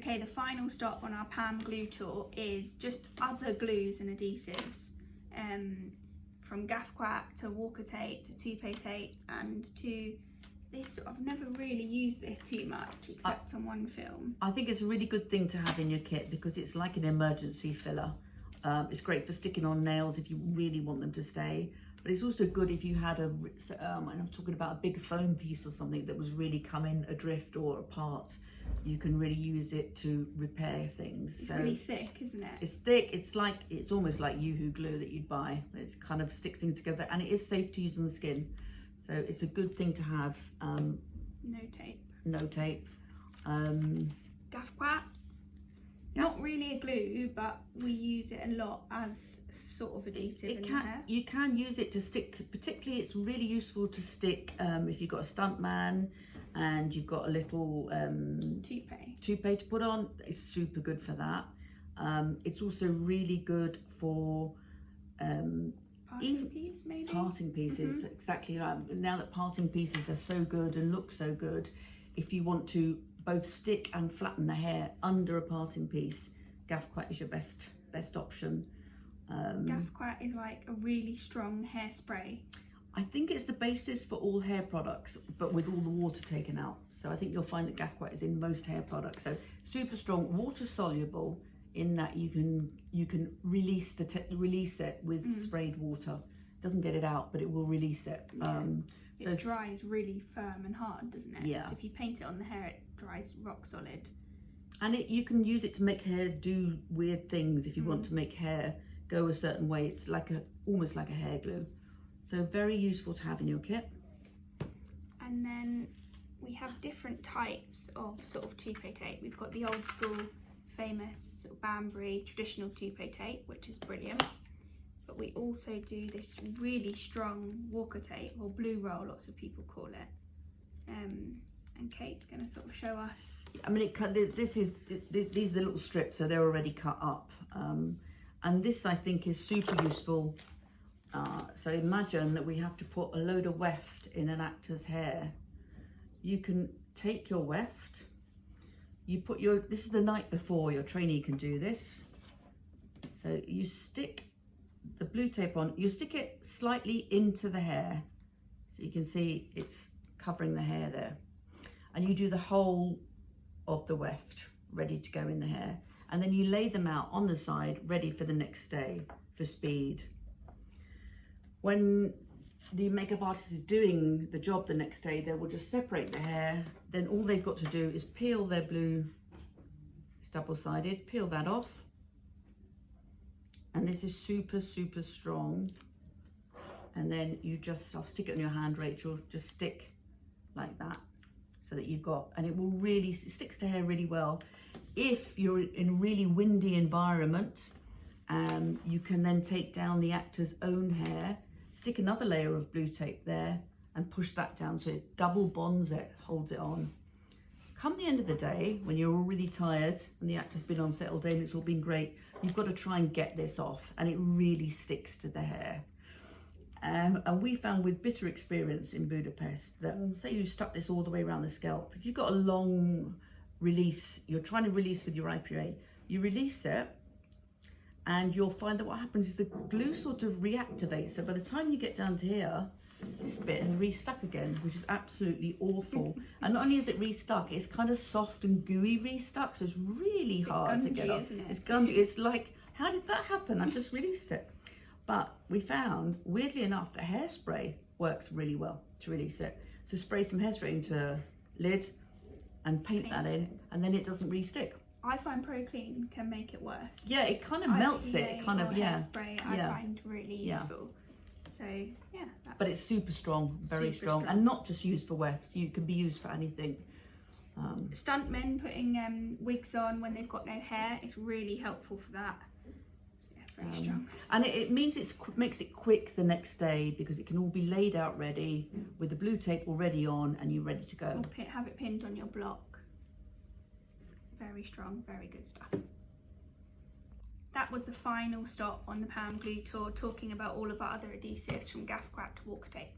Okay, the final stop on our PAM Glue tour is just other glues and adhesives. From Gafguat to Walker tape to toupee tape and to this. I've never really used this too much except on one film. I think it's a really good thing to have in your kit because it's like an emergency filler. It's great for sticking on nails if you really want them to stay, but it's also good if you had and I'm talking about a big foam piece or something that was really coming adrift or apart. You can really use it to repair things. It's really thick, isn't it? It's thick. It's almost like Yoo-hoo glue that you'd buy. It kind of sticks things together, and it is safe to use on the skin. So it's a good thing to have. No tape. No tape. Gafguat. Not really a glue, but we use it a lot as sort of adhesive in the hair. You can use it to stick. Particularly, it's really useful to stick if you've got a stunt man and you've got a little toupee to put on. It's super good for that. It's also really good for parting piece, maybe? Parting pieces, exactly right. Now that parting pieces are so good and look so good, if you want to both stick and flatten the hair under a parting piece, Gafguat is your best option. Gafguat is like a really strong hairspray. I think it's the basis for all hair products, but with all the water taken out. So I think you'll find that Gafguat is in most hair products. So super strong, water soluble, in that you can release it with sprayed water. It doesn't get it out, but it will release it. Yeah. It dries really firm and hard, doesn't it? Yeah. So if you paint it on the hair, it dries rock solid. And you can use it to make hair do weird things if you want to make hair go a certain way. It's like almost like a hair glue. So very useful to have in your kit. And then we have different types of sort of toupee tape. We've got the old school, famous sort of Banbury traditional toupee tape, which is brilliant. But we also do this really strong Walker tape, or blue roll, lots of people call it. And Kate's going to sort of show us. I mean, these are the little strips, so they're already cut up. And this, I think, is super useful. So imagine that we have to put a load of weft in an actor's hair. You can take your weft, you put this is the night before, your trainee can do this. So you stick the blue tape on, you stick it slightly into the hair. So you can see it's covering the hair there. And you do the whole of the weft ready to go in the hair. And then you lay them out on the side, ready for the next day for speed. When the makeup artist is doing the job the next day, they will just separate the hair. Then all they've got to do is peel their blue, it's double-sided, peel that off. And this is super, super strong. And then you just, I'll stick it on your hand, Rachel, just stick like that so that you've got, and it will really, it sticks to hair really well. If you're in a really windy environment, you can then take down the actor's own hair, stick another layer of blue tape there and push that down so it double bonds it, holds it on. Come the end of the day, when you're all really tired and the actor's been on set all day and it's all been great, you've got to try and get this off, and it really sticks to the hair. And we found with bitter experience in Budapest that say you stuck this all the way around the scalp, if you've got a long release, you're trying to release with your IPA, you release it, and you'll find that what happens is the glue sort of reactivates. So by the time you get down to here, this bit has restuck again, which is absolutely awful. And not only is it restuck, it's kind of soft and gooey restuck, so it's really hard to get off. Isn't it? It's gungy. It's like, how did that happen? I just released it. But we found, weirdly enough, that hairspray works really well to release it. So spray some hairspray into a lid and paint that in, and then it doesn't re-stick. I find Pro Clean can make it worse. Yeah, it kind of melts it, kind of, yeah. Hairspray I find really useful. So yeah. But it's super strong, very strong, and not just used for wefts. You can be used for anything. Stuntmen putting wigs on when they've got no hair, it's really helpful for that. So, yeah, very strong. And it means makes it quick the next day because it can all be laid out ready with the blue tape already on, and you're ready to go. Or have it pinned on your block. Very strong, very good stuff. That was the final stop on the PAM Glue tour, talking about all of our other adhesives from Gafguat to Walker tape.